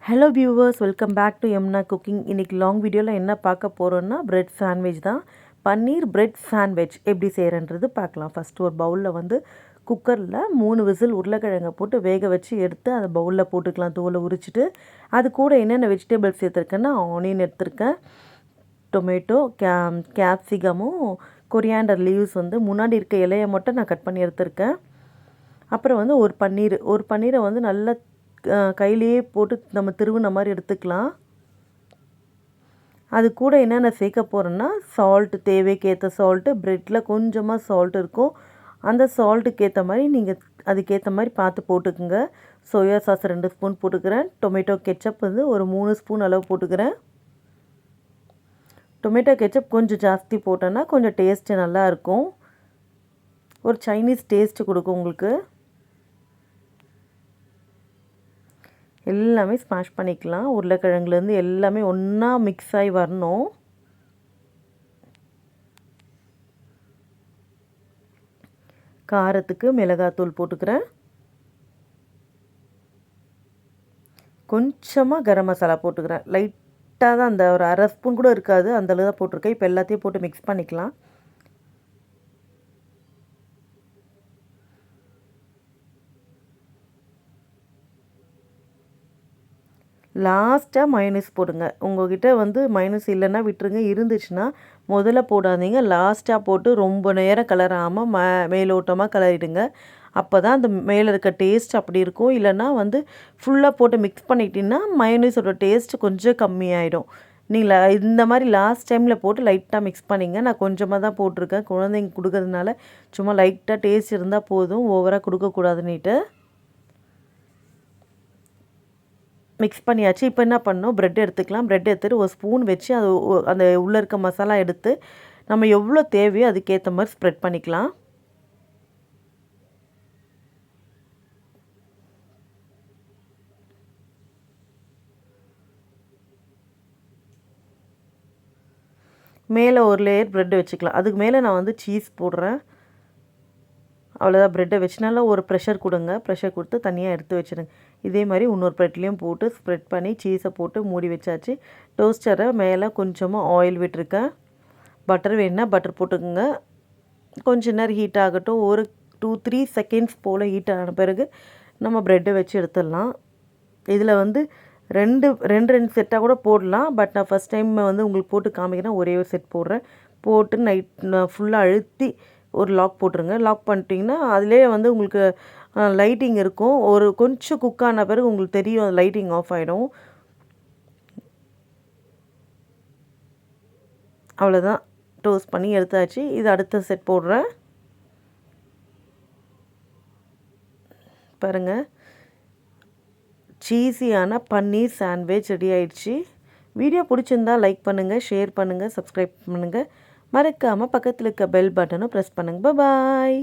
Hello viewers, welcome back to Yamuna cooking. இன்றைக்கி long வீடியோவில் என்ன பார்க்க போகிறோன்னா பிரெட் சாண்ட்விச் தான். பன்னீர் பிரெட் சாண்ட்விச் எப்படி செய்கிறன்றது பார்க்கலாம். ஃபஸ்ட்டு ஒரு பவுலில் வந்து குக்கரில் 3 விசில் உருளைக்கிழங்கை போட்டு வேக வச்சு எடுத்து அதை பவுலில் போட்டுக்கலாம். தோலை உரிச்சிட்டு அது கூட என்னென்ன வெஜிடபிள்ஸ் எடுத்துருக்கேன்னா ஆனியன் எடுத்திருக்கேன், டொமேட்டோ, கேப்சிகமும், கொரியாண்டர் லீவ்ஸ் வந்து முன்னாடி இருக்க இலையை மட்டும் நான் கட் பண்ணி எடுத்திருக்கேன். அப்புறம் வந்து ஒரு பன்னீரை வந்து நல்லா கையிலேயே போட்டு நம்ம திருவுன மாதிரி எடுத்துக்கலாம். அது கூட என்னென்ன சேர்க்க போகிறோன்னா சால்ட்டு, தேவைக்கேற்ற சால்ட்டு, ப்ரெட்டில் கொஞ்சமாக சால்ட் இருக்கும். அந்த சால்ட்டுக்கு ஏற்ற மாதிரி நீங்கள் அதுக்கேற்ற மாதிரி பார்த்து போட்டுக்குங்க. சோயா சாஸ் 2 ஸ்பூன் போட்டுக்கிறேன். டொமேட்டோ கெச்சப் வந்து ஒரு 3 ஸ்பூன் அளவு போட்டுக்கிறேன். டொமேட்டோ கெச்சப் கொஞ்சம் ஜாஸ்தி போட்டோன்னா கொஞ்சம் டேஸ்ட்டு நல்லாயிருக்கும். ஒரு சைனீஸ் டேஸ்ட்டு கொடுக்கும் உங்களுக்கு. எல்லாமே ஸ்மாஷ் பண்ணிக்கலாம். உருளைக்கிழங்குலேருந்து எல்லாமே ஒன்றா மிக்ஸ் ஆகி வரணும். காரத்துக்கு மிளகாத்தூள் போட்டுக்கிறேன். கொஞ்சமாக கரம் மசாலா போட்டுக்கிறேன். லைட்டாக தான், அந்த ஒரு 1/2 ஸ்பூன் கூட இருக்காது, அந்தளவு தான் போட்டிருக்கேன். இப்போ எல்லாத்தையும் போட்டு மிக்ஸ் பண்ணிக்கலாம். லாஸ்ட்டாக மயோனீஸ் போடுங்க. உங்கள்கிட்ட வந்து மயோனீஸ் இல்லைன்னா விட்டுருங்க, இருந்துச்சுன்னா முதல்ல போடாதீங்க, லாஸ்ட்டாக போட்டு ரொம்ப நேரம் கலராமல் மேலோட்டமாக கலரிடுங்க. அப்போ தான் அந்த மேலே இருக்க டேஸ்ட் அப்படி இருக்கும். இல்லைன்னா வந்து ஃபுல்லாக போட்டு மிக்ஸ் பண்ணிக்கிட்டிங்கன்னா மயோனீஸோட டேஸ்ட் கொஞ்சம் கம்மியாயிடும். நீங்கள் இந்த மாதிரி லாஸ்ட் டைமில் போட்டு லைட்டாக மிக்ஸ் பண்ணிங்க. நான் கொஞ்சமாக தான் போட்டிருக்கேன், குழந்தைங்க கொடுக்கறதுனால சும்மா லைட்டாக டேஸ்ட் இருந்தால் போதும், ஓவராக கொடுக்கக்கூடாதுன்னுட்டு. மிக்ஸ் பண்ணியாச்சு. இப்போ என்ன பண்ணணும், ப்ரெட் எடுத்துக்கலாம். ப்ரெட் எடுத்துகிட்டு ஒரு ஸ்பூன் வச்சு அது அந்த உள்ளே இருக்க மசாலா எடுத்து நம்ம எவ்வளோ தேவையோ அதுக்கேற்ற மாதிரி ஸ்ப்ரெட் பண்ணிக்கலாம். மேலே ஒரு லேயர் ப்ரெட் வச்சுக்கலாம். அதுக்கு மேலே நான் வந்து சீஸ் போடுறேன். அவ்வளோதான். ப்ரெட்டை வச்சு நல்லா ஒரு ப்ரெஷர் கொடுங்க. ப்ரெஷர் கொடுத்து தனியாக எடுத்து வச்சுருங்க. இதே மாதிரி இன்னொரு ப்ரெட்லேயும் போட்டு ஸ்ப்ரெட் பண்ணி சீஸை போட்டு மூடி வச்சாச்சு. டோஸ்டரை மேலே கொஞ்சமாக ஆயில் விட்டுருக்கேன். பட்டர் வேணுன்னா பட்டர் போட்டுக்கோங்க. கொஞ்ச நேரம் ஹீட் ஆகட்டும். ஒரு 2-3 செகண்ட்ஸ் போல் ஹீட் ஆன பிறகு நம்ம ப்ரெட்டை வச்சு எடுத்துடலாம். இதில் வந்து ரெண்டு செட்டாக கூட போடலாம். பட் நான் ஃபஸ்ட் டைம் வந்து உங்களுக்கு போட்டு காமிக்கிறேன். ஒரே ஒரு செட் போடுறேன். போட்டு நைட் ஃபுல்லாக அழுத்தி ஒரு லாக் போட்டுருங்க. லாக் பண்ணிட்டிங்கன்னா அதிலே வந்து உங்களுக்கு லைட்டிங் இருக்கும். ஒரு கொஞ்சம் குக் ஆன பிறகு உங்களுக்கு தெரியும், லைட்டிங் ஆஃப் ஆகிடும். அவ்வளோதான், டோஸ்ட் பண்ணி எடுத்தாச்சு. இது அடுத்த செட் போடுறேன். பாருங்கள், சீஸியான பன்னீர் சாண்ட்விச் ரெடி ஆயிடுச்சு. வீடியோ பிடிச்சிருந்தா லைக் பண்ணுங்கள், ஷேர் பண்ணுங்கள், சப்ஸ்கிரைப் பண்ணுங்கள். மறக்காமல் பக்கத்தில் இருக்க பெல் பட்டனும் ப்ரெஸ் பண்ணுங்கள். பாய்.